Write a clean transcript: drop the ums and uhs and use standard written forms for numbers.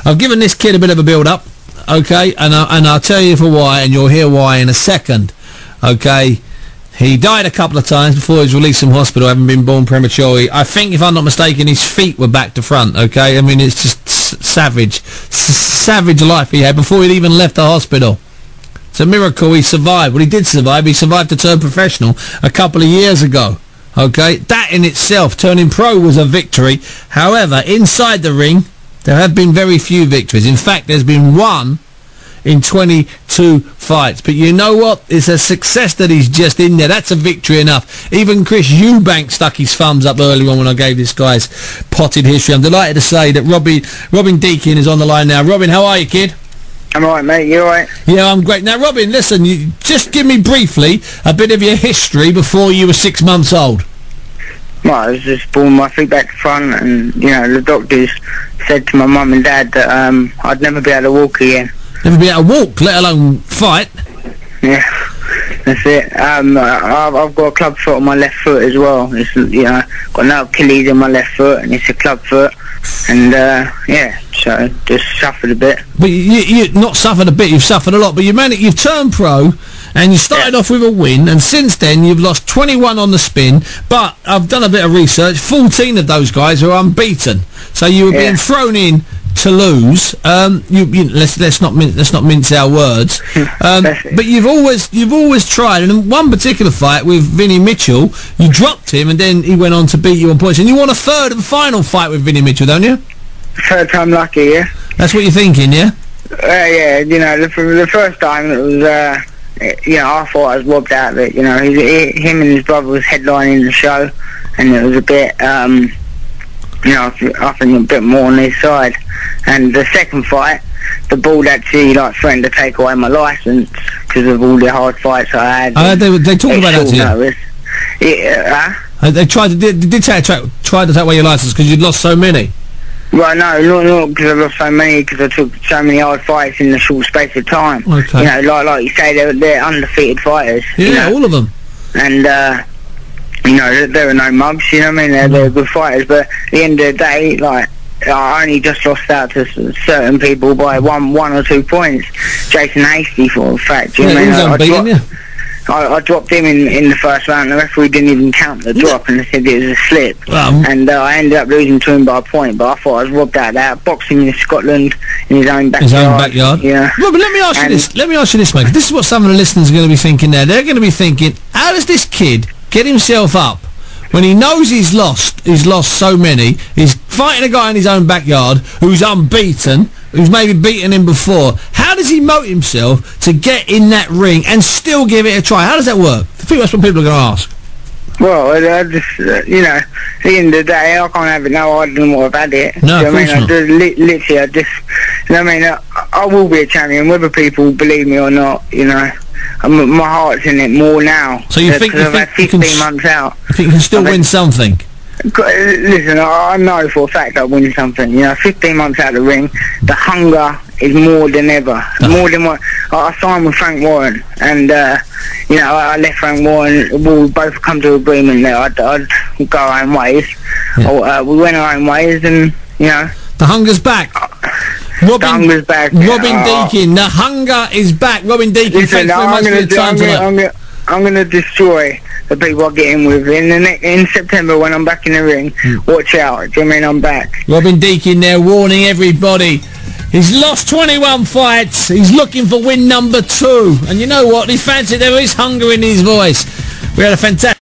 I've given this kid a bit of a build-up, okay, and I'll tell you for why, and you'll hear why in a second, okay. He died a couple of times before he was released from hospital, having been born prematurely. I think, if I'm not mistaken, his feet were back to front, okay? I mean, it's just savage life he had before he'd even left the hospital. It's a miracle he survived. Well, he did survive. He survived to turn professional a couple of years ago, okay? That in itself, turning pro, was a victory. However, inside the ring, there have been very few victories. In fact, there's been one in 22 fights. But you know what? It's a success that he's just in there. That's a victory enough. Even Chris Eubank stuck his thumbs up earlier on when I gave this guy's potted history. I'm delighted to say that Robin Deakin is on the line now. Robin, how are you, kid? I'm alright, mate. You alright? Yeah, I'm great. Now, Robin, listen, you just give me briefly a bit of your history before you were 6 months old. Well, I was just born with my feet back to front, and, you know, the doctors said to my mum and dad that I'd never be able to walk again. Never be able to walk, let alone fight. Yeah, that's it. I've got a club foot on my left foot as well. It's, you know, got no Achilles in my left foot, and it's a club foot. And yeah, so just suffered a bit. But you not suffered a bit, you've suffered a lot. But you've turned pro, and you started off with a win, and since then you've lost 21 on the spin. But I've done a bit of research. 14 of those guys are unbeaten. So you were being thrown in to lose. Let's not mince our words. But you've always tried. And in one particular fight with Vinnie Mitchell, you dropped him, and then he went on to beat you on points. And you won a third and final fight with Vinnie Mitchell, don't you? Third time lucky, yeah. That's what you're thinking, yeah? Yeah. You know, the first time it was, you know, I thought I was robbed out of it. You know, him and his brother was headlining the show, and it was a bit, you know, I think a bit more on his side. And the second fight, the board actually threatened to take away my licence because of all the hard fights I had. They talked about that to you. Yeah. They tried to take away your licence because you'd lost so many. Well, no, not because I lost so many, because I took so many hard fights in a short space of time. Okay. You know, like you say, they're undefeated fighters. Yeah, you know? all of them. And you know, there are no mugs. You know what I mean? They're good fighters, but at the end of the day, like, I only just lost out to certain people by one or 2 points. Jason Hasty, for a fact. You know what I mean? I dropped him in the first round. The referee didn't even count the drop, and they said it was a slip. And I ended up losing to him by a point, but I thought I was robbed out of that. Boxing in Scotland, in his own backyard. Yeah. Well, but let me ask you this. Let me ask you this, mate. This is what some of the listeners are going to be thinking there. They're going to be thinking, how does this kid get himself up when he knows he's lost so many? He's fighting a guy in his own backyard who's unbeaten, who's maybe beaten him before. How does he motivate himself to get in that ring and still give it a try? How does that work? I think that's what people are going to ask. Well, I just, you know, at the end of the day, I can't have it no harder than what I've had it. No, of course not. Literally, I just, you know what I mean? I will be a champion, whether people believe me or not, you know. My heart's in it more now. So you think I've had 15 months out. You think you can still win something? Listen, I know for a fact I'll win something. You know, 15 months out of the ring, the hunger is more than ever. More than what I signed with Frank Warren, and you know, I left Frank Warren. We both come to agreement that I'd go our own ways. Yeah. We went our own ways, and you know, the hunger's back. The hunger's back. Robin Deakin, the hunger is back. Robin Deakin, listen, thanks very much for your time tonight. I'm going to destroy the people I get in with in September when I'm back in the ring. Watch out. Do you mean I'm back? Robin Deakin there warning everybody. He's lost 21 fights. He's looking for win number 2. And you know what? He fancied there is hunger in his voice. We had a fantastic...